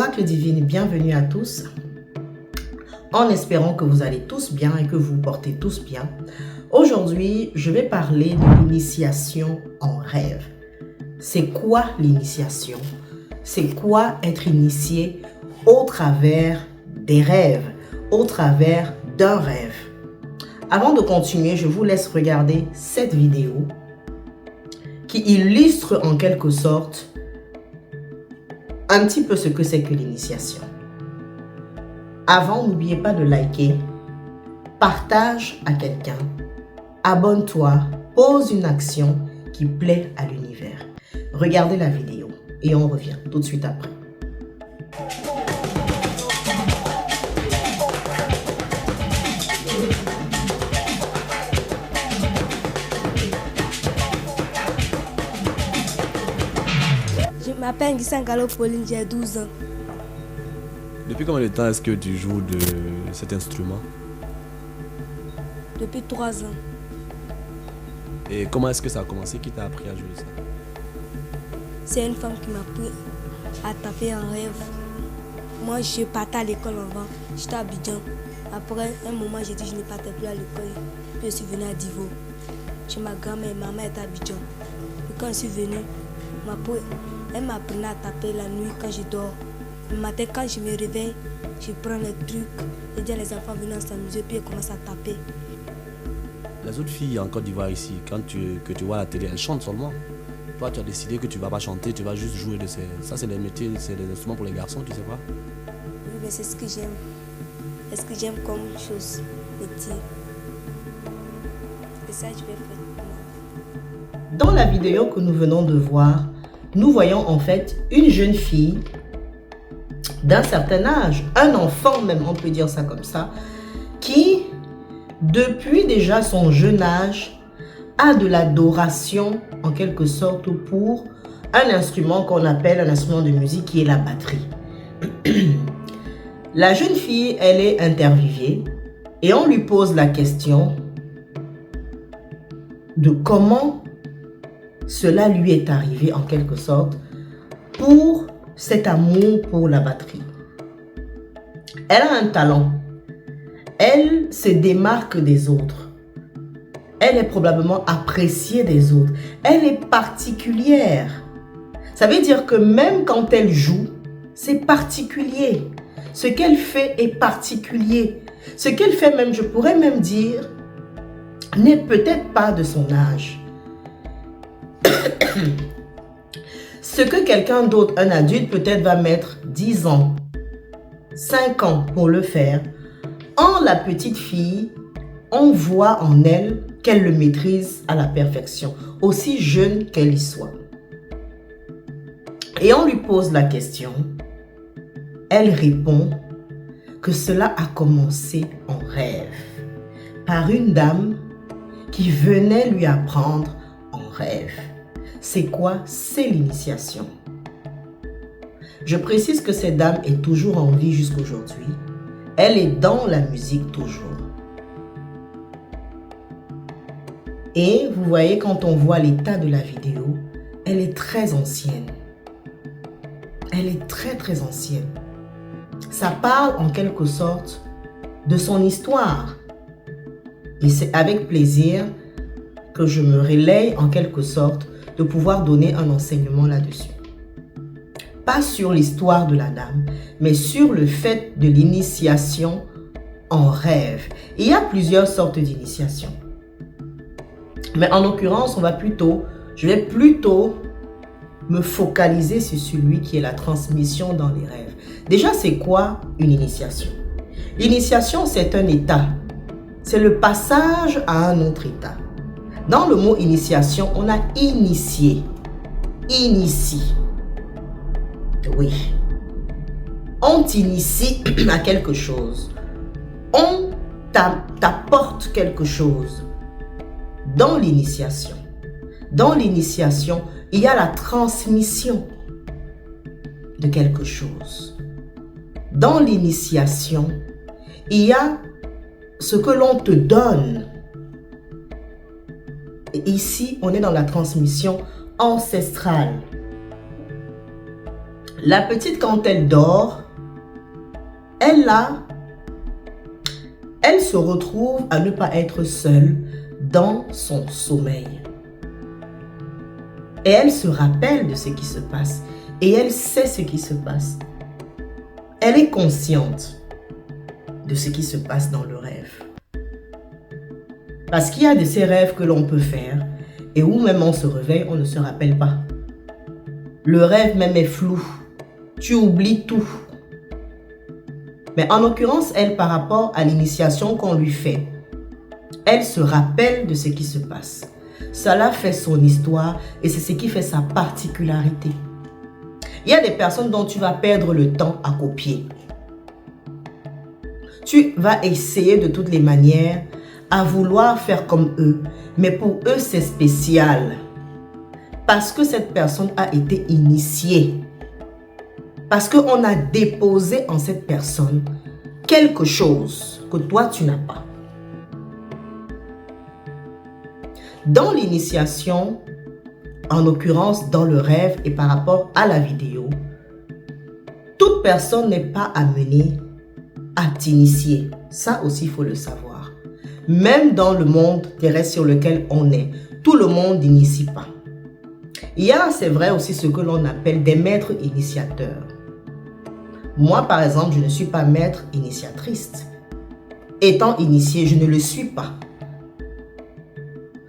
Oracle divine, bienvenue à tous. En espérant que vous allez tous bien et que vous vous portez tous bien. Aujourd'hui, je vais parler de l'initiation en rêve. C'est quoi l'initiation? C'est quoi être initié au travers des rêves, au travers d'un rêve? Avant de continuer, je vous laisse regarder cette vidéo qui illustre en quelque sorte un petit peu ce que c'est que l'initiation. Avant, n'oubliez pas de liker, partage à quelqu'un, abonne-toi, pose une action qui plaît à l'univers. Regardez la vidéo et on revient tout de suite après. Je m'appelle Gisangalo Pauline, j'ai 12 ans. Depuis combien de temps est-ce que tu joues de cet instrument? Depuis 3 ans. Et comment est-ce que ça a commencé? Qui t'a appris à jouer ça? C'est une femme qui m'a appris à taper en rêve. Moi, je partais à l'école avant. J'étais à Abidjan. Après un moment, j'ai dit que je ne partais plus à l'école. Puis je suis venue à Divo. Chez ma grand-mère, ma mère est à Abidjan. Puis quand je suis venue, elle m'a appris à taper la nuit quand je dors. Le matin, quand je me réveille, je prends les trucs. Je dis à les enfants venir s'amuser, puis ils commencent à taper. Les autres filles en Côte d'Ivoire ici, que tu vois à la télé, elles chantent seulement. Toi, tu as décidé que tu ne vas pas chanter, tu vas juste jouer de ces... Ça, c'est les métiers, c'est les instruments pour les garçons, tu sais pas? Oui, mais c'est ce que j'aime. C'est ce que j'aime comme chose, métier. C'est ça que je vais faire. Dans la vidéo que nous venons de voir, nous voyons en fait une jeune fille d'un certain âge, un enfant même, on peut dire ça comme ça, qui, depuis déjà son jeune âge, a de l'adoration en quelque sorte pour un instrument qu'on appelle un instrument de musique qui est la batterie. La jeune fille, elle est interviewée et on lui pose la question de comment cela lui est arrivé en quelque sorte pour cet amour pour la batterie. Elle a un talent. Elle se démarque des autres. Elle est probablement appréciée des autres. Elle est particulière. Ça veut dire que même quand elle joue, c'est particulier. Ce qu'elle fait est particulier. Ce qu'elle fait même, je pourrais même dire, n'est peut-être pas de son âge. Ce que quelqu'un d'autre, un adulte, peut-être va mettre 10 ans, 5 ans pour le faire, en la petite fille, on voit en elle qu'elle le maîtrise à la perfection, aussi jeune qu'elle y soit. Et on lui pose la question, elle répond que cela a commencé en rêve, par une dame qui venait lui apprendre en rêve. C'est quoi? C'est l'initiation. Je précise que cette dame est toujours en vie jusqu'aujourd'hui. Elle est dans la musique toujours. Et vous voyez, quand on voit l'état de la vidéo, elle est très ancienne. Elle est très très ancienne. Ça parle en quelque sorte de son histoire. Et c'est avec plaisir que je me relaye en quelque sorte de pouvoir donner un enseignement là-dessus. Pas sur l'histoire de la dame, mais sur le fait de l'initiation en rêve. Il y a plusieurs sortes d'initiations. Mais en l'occurrence, je vais plutôt me focaliser sur celui qui est la transmission dans les rêves. Déjà, c'est quoi une initiation? L'initiation, c'est un état. C'est le passage à un autre état. Dans le mot initiation, on a initié. Initie. Oui. On t'initie à quelque chose. On t'apporte quelque chose. Dans l'initiation. Dans l'initiation, il y a la transmission de quelque chose. Dans l'initiation, il y a ce que l'on te donne. Et ici, on est dans la transmission ancestrale. La petite, quand elle dort, elle se retrouve à ne pas être seule dans son sommeil. Et elle se rappelle de ce qui se passe. Et elle sait ce qui se passe. Elle est consciente de ce qui se passe dans le rêve. Parce qu'il y a de ces rêves que l'on peut faire et où même on se réveille, on ne se rappelle pas. Le rêve même est flou. Tu oublies tout. Mais en l'occurrence, elle, par rapport à l'initiation qu'on lui fait, elle se rappelle de ce qui se passe. Cela fait son histoire et c'est ce qui fait sa particularité. Il y a des personnes dont tu vas perdre le temps à copier. Tu vas essayer de toutes les manières à vouloir faire comme eux, mais pour eux c'est spécial. Parce que cette personne a été initiée. Parce qu'on a déposé en cette personne quelque chose que toi tu n'as pas. Dans l'initiation, en l'occurrence dans le rêve et par rapport à la vidéo, toute personne n'est pas amenée à t'initier. Ça aussi, il faut le savoir. Même dans le monde terrestre sur lequel on est, tout le monde n'initie pas. Il y a, c'est vrai aussi, ce que l'on appelle des maîtres initiateurs. Moi, par exemple, je ne suis pas maître initiatrice. Étant initié, je ne le suis pas.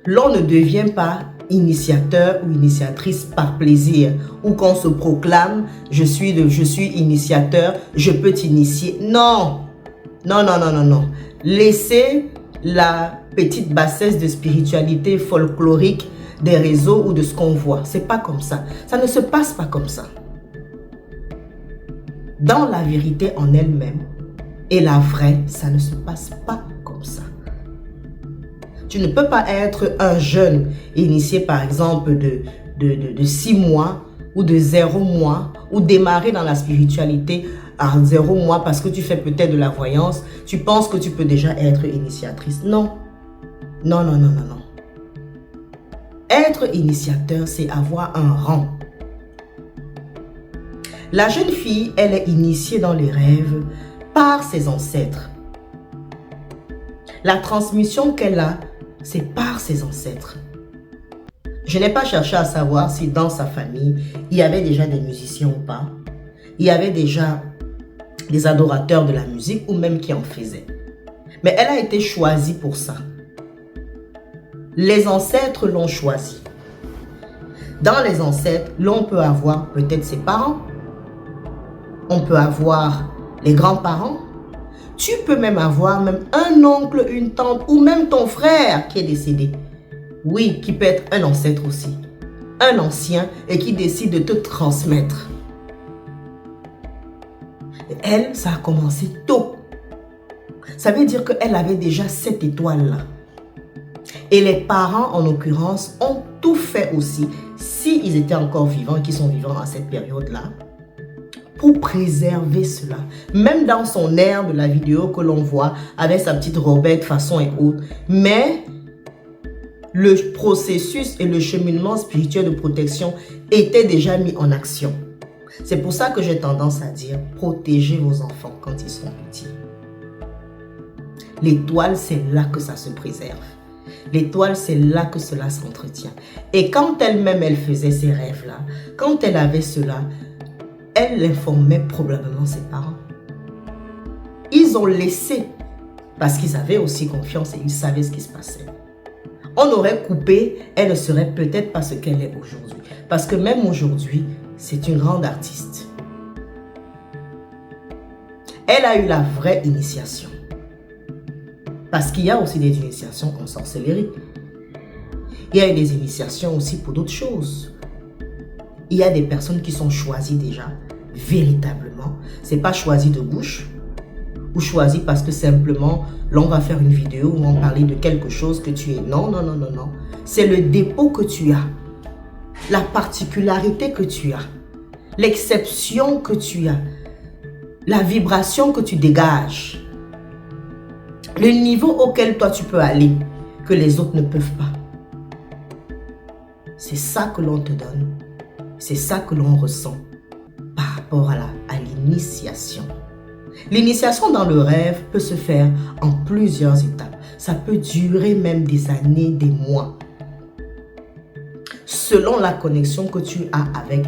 L'on ne devient pas initiateur ou initiatrice par plaisir, ou qu'on se proclame, je suis initiateur, je peux t'initier. Non, non, non, non, non, non. Laissez la petite bassesse de spiritualité folklorique des réseaux ou de ce qu'on voit. C'est pas comme ça. Ça ne se passe pas comme ça. Dans la vérité en elle-même et la vraie, ça ne se passe pas comme ça. Tu ne peux pas être un jeune initié par exemple de 6 mois ou de 0 mois ou démarrer dans la spiritualité en 0 mois parce que tu fais peut-être de la voyance. Tu penses que tu peux déjà être initiatrice. Non. Non, non, non, non, non. Être initiateur, c'est avoir un rang. La jeune fille, elle est initiée dans les rêves par ses ancêtres. La transmission qu'elle a, c'est par ses ancêtres. Je n'ai pas cherché à savoir si dans sa famille, il y avait déjà des musiciens ou pas. Il y avait déjà des adorateurs de la musique ou même qui en faisaient. Mais elle a été choisie pour ça. Les ancêtres l'ont choisie. Dans les ancêtres, l'on peut avoir peut-être ses parents. On peut avoir les grands-parents. Tu peux même avoir même un oncle, une tante ou même ton frère qui est décédé. Oui, qui peut être un ancêtre aussi. Un ancien et qui décide de te transmettre. Et elle, ça a commencé tôt. Ça veut dire qu'elle avait déjà cette étoile-là. Et les parents, en l'occurrence, ont tout fait aussi, s'ils étaient encore vivants et qui sont vivants à cette période-là, pour préserver cela. Même dans son air de la vidéo que l'on voit, avec sa petite robette, façon et autres. Mais le processus et le cheminement spirituel de protection étaient déjà mis en action. C'est pour ça que j'ai tendance à dire, protégez vos enfants quand ils sont petits. L'étoile, c'est là que ça se préserve. L'étoile, c'est là que cela s'entretient. Et quand elle-même, elle faisait ces rêves-là, quand elle avait cela, elle informait probablement ses parents. Ils ont laissé, parce qu'ils avaient aussi confiance et ils savaient ce qui se passait. On aurait coupé, elle ne serait peut-être pas ce qu'elle est aujourd'hui. Parce que même aujourd'hui, c'est une grande artiste. Elle a eu la vraie initiation. Parce qu'il y a aussi des initiations en sorcellerie. Il y a des initiations aussi pour d'autres choses. Il y a des personnes qui sont choisies déjà, véritablement. Ce n'est pas choisi de bouche ou choisi parce que simplement, l'on va faire une vidéo où on parler de quelque chose que tu es. Non, non, non, non, non. C'est le dépôt que tu as. La particularité que tu as. L'exception que tu as. La vibration que tu dégages. Le niveau auquel toi tu peux aller, que les autres ne peuvent pas. C'est ça que l'on te donne. C'est ça que l'on ressent par rapport à l'initiation. L'initiation dans le rêve peut se faire en plusieurs étapes. Ça peut durer même des années, des mois. Selon la connexion que tu as avec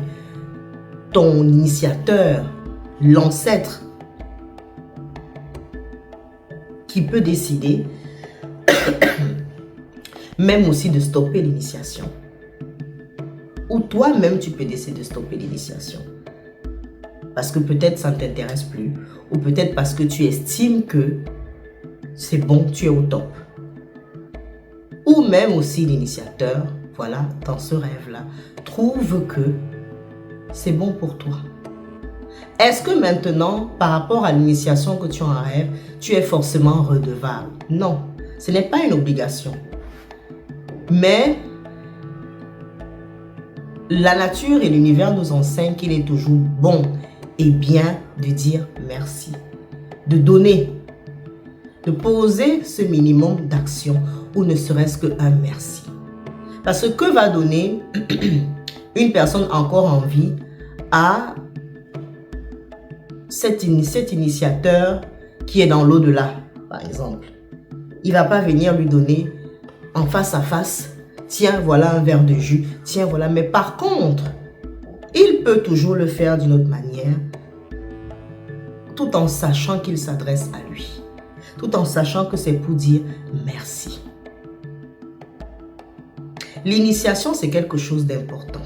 ton initiateur, l'ancêtre, qui peut décider même aussi de stopper l'initiation. Ou toi-même, tu peux décider de stopper l'initiation. Parce que peut-être ça ne t'intéresse plus. Ou peut-être parce que tu estimes que c'est bon, tu es au top. Ou même aussi l'initiateur, voilà, dans ce rêve-là, trouve que c'est bon pour toi. Est-ce que maintenant, par rapport à l'initiation que tu as en rêve, tu es forcément redevable? Non, ce n'est pas une obligation. Mais la nature et l'univers nous enseignent qu'il est toujours bon et bien de dire merci, de donner, de poser ce minimum d'action ou ne serait-ce qu'un merci. Parce que va donner une personne encore en vie à cet initiateur qui est dans l'au-delà, par exemple? Il ne va pas venir lui donner en face à face, tiens, voilà un verre de jus, tiens, voilà. Mais par contre, il peut toujours le faire d'une autre manière, tout en sachant qu'il s'adresse à lui, tout en sachant que c'est pour dire merci. L'initiation, c'est quelque chose d'important.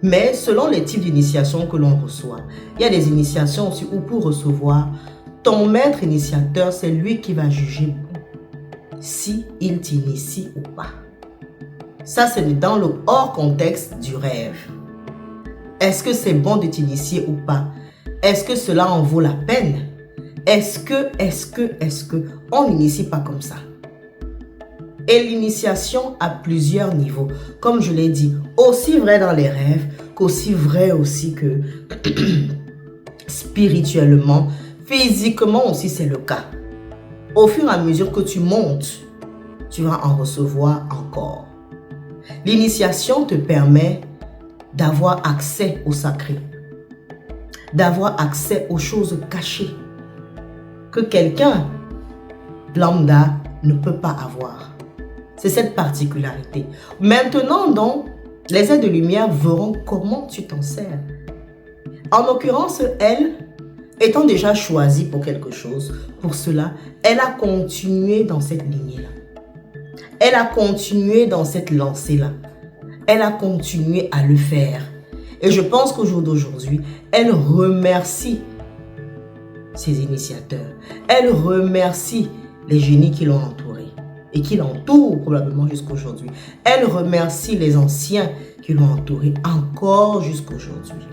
Mais selon les types d'initiation que l'on reçoit, il y a des initiations aussi où pour recevoir, ton maître initiateur, c'est lui qui va juger si il t'initie ou pas. Ça, c'est dans le hors contexte du rêve. Est-ce que c'est bon de t'initier ou pas? Est-ce que cela en vaut la peine? Est-ce que on n'initie pas comme ça? Et l'initiation a plusieurs niveaux. Comme je l'ai dit, aussi vrai dans les rêves, qu'aussi vrai aussi que spirituellement, physiquement aussi c'est le cas. Au fur et à mesure que tu montes, tu vas en recevoir encore. L'initiation te permet d'avoir accès au sacré, d'avoir accès aux choses cachées que quelqu'un lambda ne peut pas avoir. C'est cette particularité. Maintenant, donc, les aides de lumière verront comment tu t'en sers. En l'occurrence, elle, étant déjà choisie pour quelque chose, pour cela, elle a continué dans cette lignée-là. Elle a continué dans cette lancée-là. Elle a continué à le faire. Et je pense qu'au jour d'aujourd'hui, elle remercie ses initiateurs. Elle remercie les génies qui l'ont entourée et qui l'entourent probablement jusqu'aujourd'hui. Elle remercie les anciens qui l'ont entourée encore jusqu'aujourd'hui.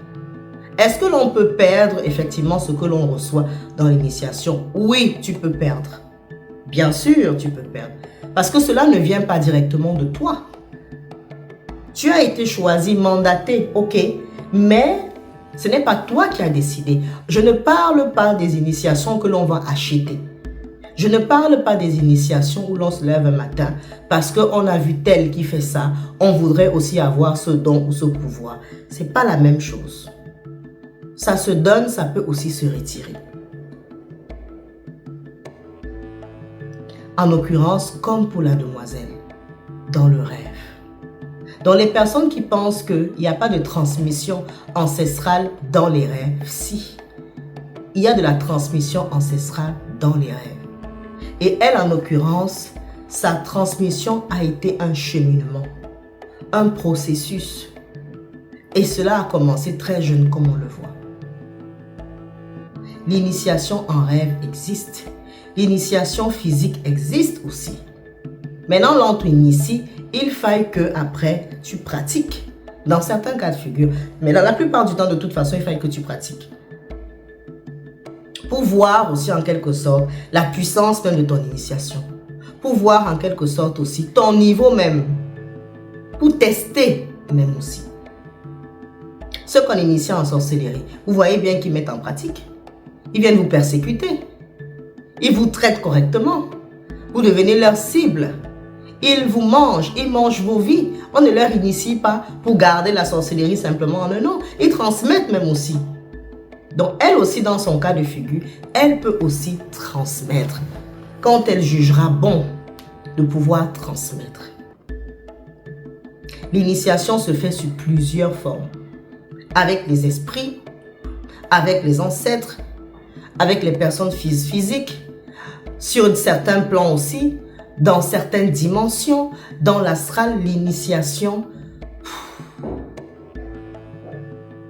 Est-ce que l'on peut perdre effectivement ce que l'on reçoit dans l'initiation? Oui, tu peux perdre. Bien sûr, tu peux perdre. Parce que cela ne vient pas directement de toi. Tu as été choisi, mandaté, ok. Mais ce n'est pas toi qui as décidé. Je ne parle pas des initiations que l'on va acheter. Je ne parle pas des initiations où l'on se lève un matin parce qu'on a vu tel qui fait ça. On voudrait aussi avoir ce don ou ce pouvoir. Ce n'est pas la même chose. Ça se donne, ça peut aussi se retirer. En l'occurrence, comme pour la demoiselle, dans le rêve. Dans les personnes qui pensent qu'il n'y a pas de transmission ancestrale dans les rêves, si. Il y a de la transmission ancestrale dans les rêves. Et elle, en l'occurrence, sa transmission a été un cheminement, un processus. Et cela a commencé très jeune, comme on le voit. L'initiation en rêve existe. L'initiation physique existe aussi. Maintenant, l'on t'initie, il faille que après tu pratiques. Dans certains cas de figure. Mais dans la plupart du temps, de toute façon, il faille que tu pratiques. Pour voir aussi en quelque sorte la puissance même de ton initiation. Pour voir en quelque sorte aussi ton niveau même. Pour tester même aussi. Ceux qu'on initie en sorcellerie, vous voyez bien qu'ils mettent en pratique. Ils viennent vous persécuter. Ils vous traitent correctement. Vous devenez leur cible. Ils vous mangent, ils mangent vos vies. On ne leur initie pas pour garder la sorcellerie simplement en un an. Ils transmettent même aussi. Donc elle aussi, dans son cas de figure, elle peut aussi transmettre. Quand elle jugera bon de pouvoir transmettre. L'initiation se fait sous plusieurs formes. Avec les esprits, avec les ancêtres, avec les personnes physiques, sur certains plans aussi, dans certaines dimensions, dans l'astral, l'initiation.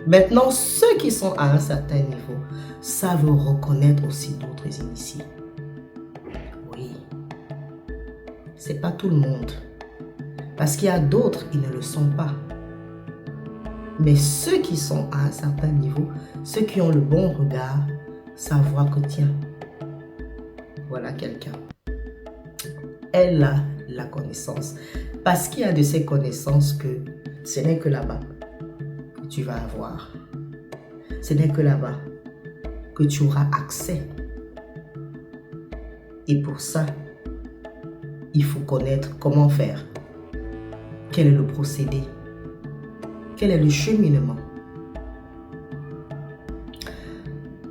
Maintenant, ceux qui sont à un certain niveau savent reconnaître aussi d'autres initiés. Oui, c'est pas tout le monde. Parce qu'il y a d'autres qui ne le sont pas. Mais ceux qui sont à un certain niveau, ceux qui ont le bon regard, savent voir que tiens, voilà quelqu'un. Elle a la connaissance. Parce qu'il y a de ces connaissances que ce n'est que là-bas que tu vas avoir. Ce n'est que là-bas que tu auras accès. Et pour ça, il faut connaître comment faire. Quel est le procédé? Quel est le cheminement?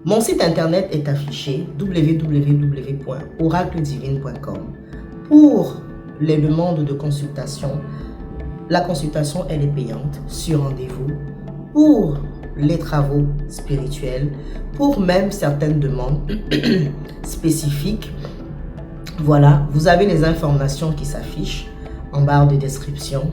Mon site internet est affiché www.oracledivine.com. Pour les demandes de consultation, la consultation elle est payante sur rendez-vous. Pour les travaux spirituels, pour même certaines demandes spécifiques, voilà, vous avez les informations qui s'affichent en barre de description.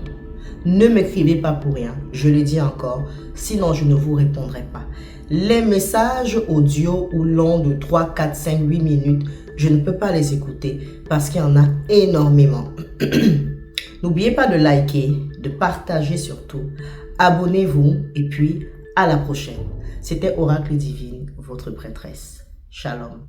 Ne m'écrivez pas pour rien, je le dis encore, sinon je ne vous répondrai pas. Les messages audio ou longs de 3, 4, 5, 8 minutes, je ne peux pas les écouter parce qu'il y en a énormément. N'oubliez pas de liker, de partager surtout. Abonnez-vous et puis à la prochaine. C'était Oracle Divine, votre prêtresse. Shalom.